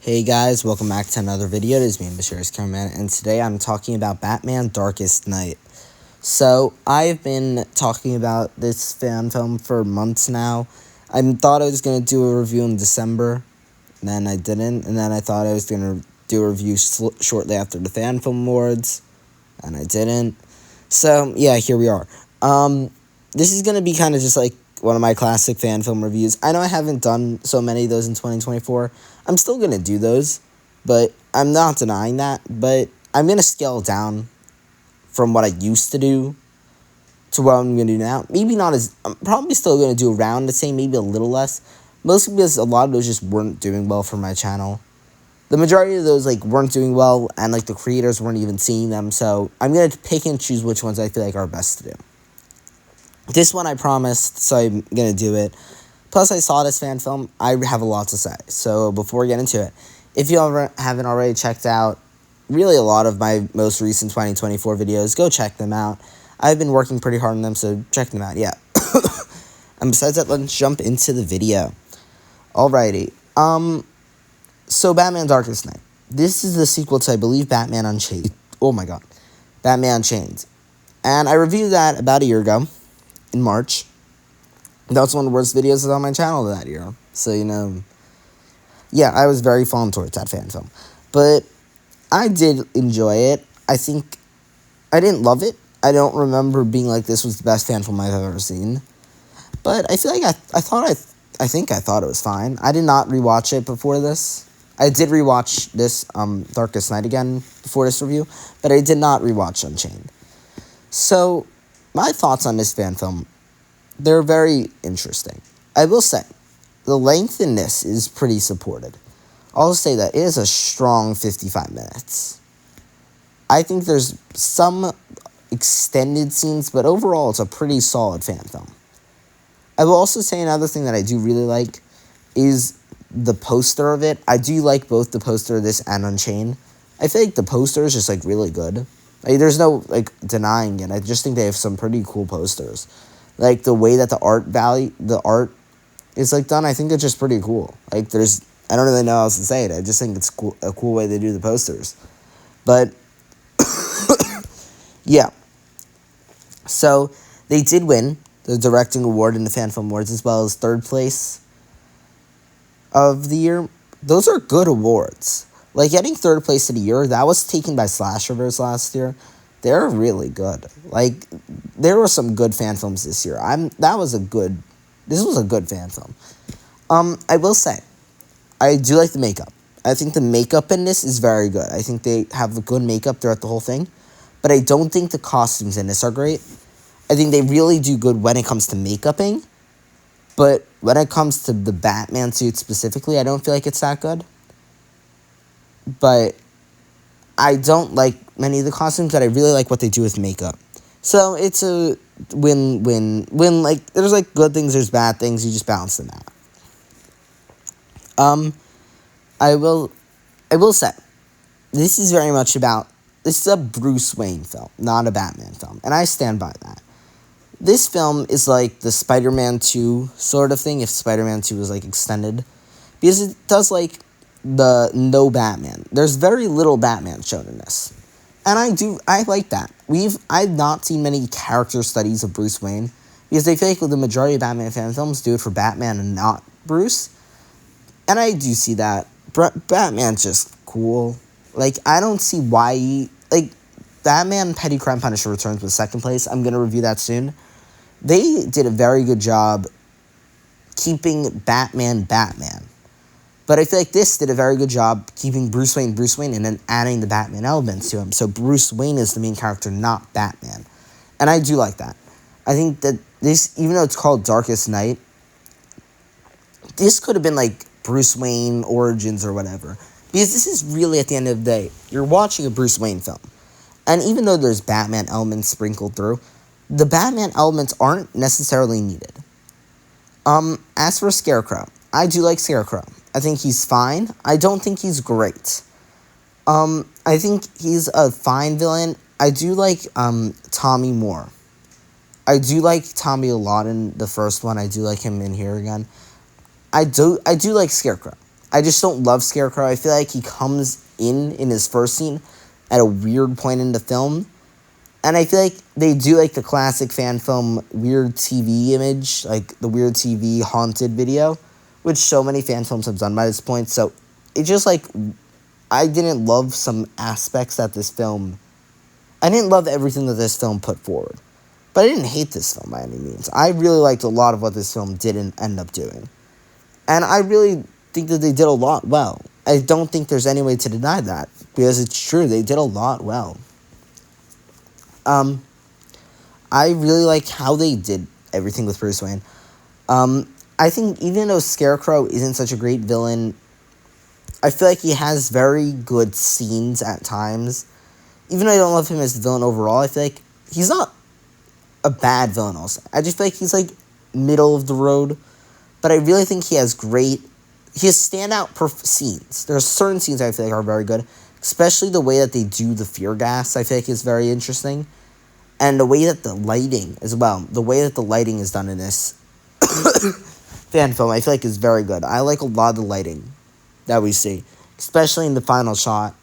Hey guys, welcome back to another video. It is me, Bashir's Cameraman, and today I'm talking about Batman Darkest Night. So, I've been talking about this fan film for months now. I thought I was going to do a review in December, and then I didn't, and then I thought I was going to do a review shortly after the Fan Film Awards, and I didn't. So, yeah, here we are. This is going to be kind of just like one of my classic fan film reviews. I know I haven't done so many of those in 2024. I'm still going to do those, but I'm not denying that. But I'm going to scale down from what I used to do to what I'm going to do now. Maybe not as... I'm probably still going to do around the same, maybe a little less. Mostly because a lot of those just weren't doing well for my channel. The majority of those weren't doing well, and the creators weren't even seeing them. So I'm going to pick and choose which ones I feel like are best to do. This one I promised, so I'm going to do it. Plus, I saw this fan film. I have a lot to say. So before we get into it, if you haven't already checked out really a lot of my most recent 2024 videos, go check them out. I've been working pretty hard on them, so check them out, yeah. And besides that, let's jump into the video. Alrighty. So Batman Darkest Night. This is the sequel to, I believe, Batman Unchained. Oh my god. Batman Unchained. And I reviewed that about a year ago. In March. That was one of the worst videos on my channel that year. So, yeah, I was very fond towards that fan film. But I did enjoy it. I think I didn't love it. I don't remember being like, this was the best fan film I've ever seen. But I feel like I thought it was fine. I did not rewatch it before this. I did rewatch this Darkest Night again before this review, but I did not rewatch Unchained. So, my thoughts on this fan film, they're very interesting. I will say, the length in this is pretty supported. I'll say that it is a strong 55 minutes. I think there's some extended scenes, but overall it's a pretty solid fan film. I will also say another thing that I do really like is the poster of it. I do like both the poster of this and Unchained. I feel like the poster is just really good. There's no, denying it. I just think they have some pretty cool posters. The way that the art is, done, I think it's just pretty cool. I don't really know how else to say it. I just think it's cool, a cool way they do the posters. But, yeah. So, they did win the directing award in the Fan Film Awards, as well as third place of the year. Those are good awards. Getting third place of the year, that was taken by Slasherverse last year. They're really good. There were some good fan films this year. This was a good fan film. I will say, I do like the makeup. I think the makeup in this is very good. I think they have good makeup throughout the whole thing. But I don't think the costumes in this are great. I think they really do good when it comes to makeuping. But when it comes to the Batman suit specifically, I don't feel like it's that good. But I don't like many of the costumes, but I really like what they do with makeup. So it's a win-win. There's good things, there's bad things, you just balance them out. I will say, this is very much this is a Bruce Wayne film, not a Batman film, and I stand by that. This film is the Spider-Man 2 sort of thing, if Spider-Man 2 was extended, because it does the no Batman. There's very little Batman shown in this. And I like that. I've not seen many character studies of Bruce Wayne, because I feel like the majority of Batman fan films do it for Batman and not Bruce. And I do see that. Batman's just cool. I don't see why Batman Petty Crime Punisher Returns was second place. I'm going to review that soon. They did a very good job keeping Batman Batman. But I feel like this did a very good job keeping Bruce Wayne, and then adding the Batman elements to him. So Bruce Wayne is the main character, not Batman. And I do like that. I think that this, even though it's called Darkest Night, this could have been Bruce Wayne Origins or whatever. Because this is really, at the end of the day, you're watching a Bruce Wayne film. And even though there's Batman elements sprinkled through, the Batman elements aren't necessarily needed. As for Scarecrow, I do like Scarecrow. I think he's fine. I don't think he's great. I think he's a fine villain. I do like Tommy Moore. I do like Tommy a lot in the first one. I do like him in here again. I do like Scarecrow. I just don't love Scarecrow. I feel like he comes in his first scene at a weird point in the film. And I feel like they do like the classic fan film weird TV image, like the weird TV haunted video, which so many fan films have done by this point. So it just like, I didn't love some aspects that this film, I didn't love everything that this film put forward. But I didn't hate this film by any means. I really liked a lot of what this film didn't end up doing. And I really think that they did a lot well. I don't think there's any way to deny that, because it's true, they did a lot well. I really like how they did everything with Bruce Wayne. I think even though Scarecrow isn't such a great villain, I feel like he has very good scenes at times. Even though I don't love him as the villain overall, I feel like he's not a bad villain also. I just feel like he's like middle of the road. But I really think he has standout scenes. There are certain scenes I feel like are very good. Especially the way that they do the fear gas, I feel like is very interesting. And the way that the lighting as well. The way that the lighting is done in this fan film, I feel like is very good. I like a lot of the lighting that we see. Especially in the final shot.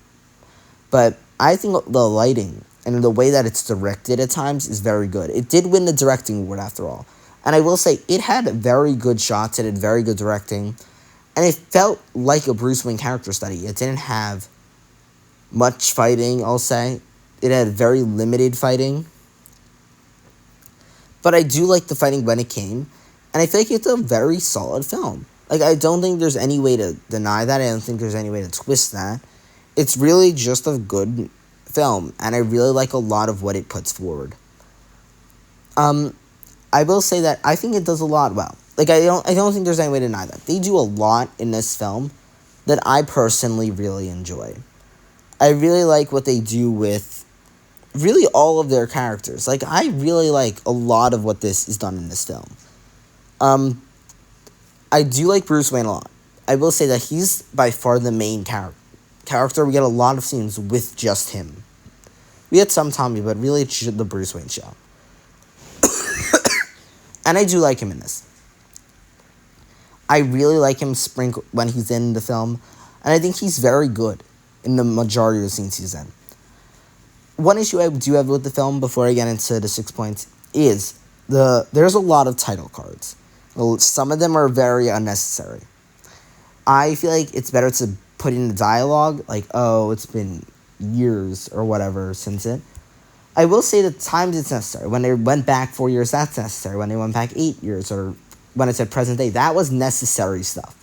But I think the lighting and the way that it's directed at times is very good. It did win the directing award after all. And I will say, it had very good shots, it had very good directing. And it felt like a Bruce Wayne character study. It didn't have much fighting, I'll say. It had very limited fighting. But I do like the fighting when it came. And I feel like it's a very solid film. Like, I don't think there's any way to deny that. I don't think there's any way to twist that. It's really just a good film. And I really like a lot of what it puts forward. I will say that I think it does a lot well. Like, I don't think there's any way to deny that. They do a lot in this film that I personally really enjoy. I really like what they do with really all of their characters. Like, I really like a lot of what this is done in this film. I do like Bruce Wayne a lot. I will say that he's by far the main character. We get a lot of scenes with just him. We had some Tommy, but really it's the Bruce Wayne show. And I do like him in this. I really like him when he's in the film. And I think he's very good in the majority of the scenes he's in. One issue I do have with the film, before I get into the 6 points, is there's a lot of title cards. Some of them are very unnecessary. I feel like it's better to put in the dialogue, like, oh, it's been years or whatever since it. I will say that times it's necessary. When they went back 4 years, that's necessary. When they went back 8 years, or when it said present day, that was necessary stuff.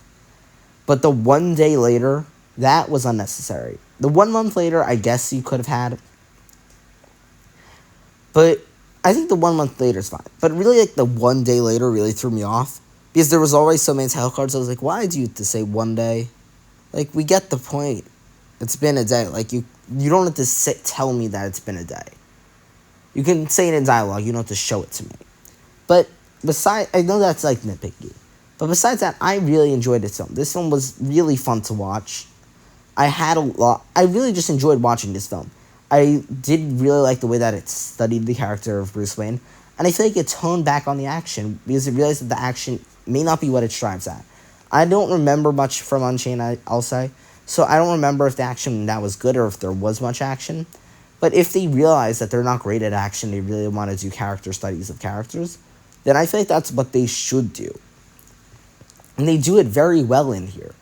But the 1 day later, that was unnecessary. The 1 month later, I guess you could have had. But I think the 1 month later is fine. But really, like, the 1 day later really threw me off. Because there was always so many title cards. I was like, why do you have to say 1 day? Like, we get the point. It's been a day. Like, you don't have to tell me that it's been a day. You can say it in dialogue. You don't have to show it to me. But I know that's, like, nitpicky. But besides that, I really enjoyed this film. This film was really fun to watch. I really just enjoyed watching this film. I did really like the way that it studied the character of Bruce Wayne. And I feel like it toned back on the action, because it realized that the action may not be what it strives at. I don't remember much from Unchained, I'll say. So I don't remember if the action that was good or if there was much action. But if they realize that they're not great at action, they really want to do character studies of characters, then I feel like that's what they should do. And they do it very well in here.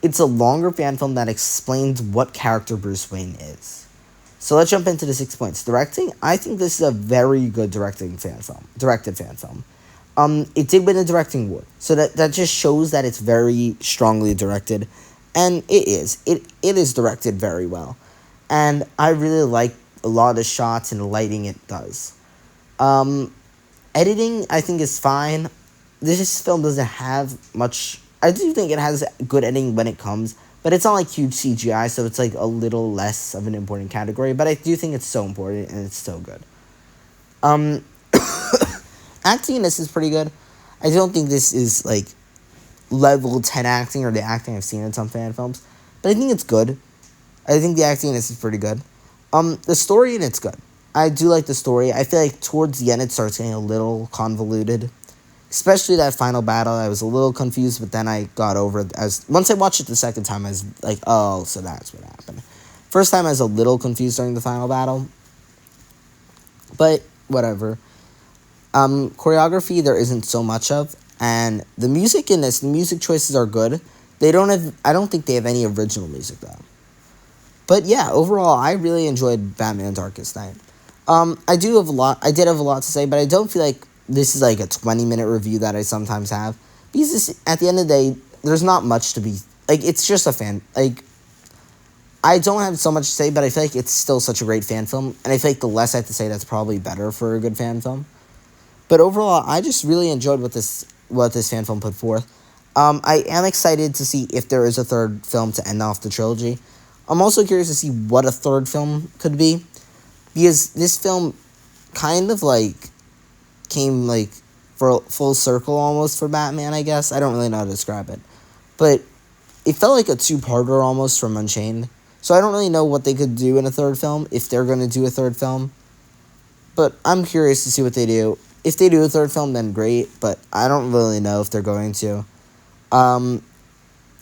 It's a longer fan film that explains what character Bruce Wayne is. So let's jump into the 6 points. Directing, I think this is a very good directed fan film. It did win a directing award. So that just shows that it's very strongly directed. And it is. It is directed very well. And I really like a lot of the shots and the lighting it does. Editing, I think, is fine. This film doesn't have much. I do think it has good editing when it comes. But it's not like huge CGI, so it's like a little less of an important category. But I do think it's so important and it's so good. Acting in this is pretty good. I don't think this is like level 10 acting or the acting I've seen in some fan films. But I think it's good. I think the acting in this is pretty good. The story in it's good. I do like the story. I feel like towards the end it starts getting a little convoluted. Especially that final battle, I was a little confused, but then I got over it. Once I watched it the second time, I was like, oh, so that's what happened. First time, I was a little confused during the final battle, but whatever. Choreography, there isn't so much of, and the music in this, the music choices are good. I don't think they have any original music, though. But yeah, overall, I really enjoyed Batman Darkest Night. I did have a lot to say, but I don't feel like this is like a 20-minute review that I sometimes have. Because at the end of the day, there's not much to be, like, it's just a I don't have so much to say, but I feel like it's still such a great fan film, and I feel like the less I have to say, that's probably better for a good fan film. But overall, I just really enjoyed what this fan film put forth. I am excited to see if there is a third film to end off the trilogy. I'm also curious to see what a third film could be, because this film kind of like came like for full circle almost for Batman, I guess. I don't really know how to describe it, but it felt like a two-parter almost from Unchained. So I don't really know what they could do in a third film, if they're going to do a third film. But I'm curious to see what they do. If they do a third film, then great, but I don't really know if they're going to.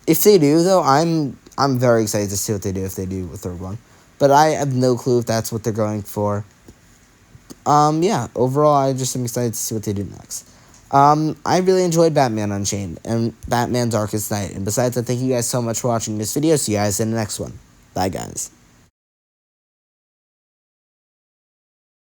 If they do, though, I'm very excited to see what they do if they do a third one. But I have no clue if that's what they're going for. Yeah, overall, I just am excited to see what they do next. I really enjoyed Batman Unchained and Batman Darkest Night. And besides that, thank you guys so much for watching this video. See you guys in the next one. Bye, guys.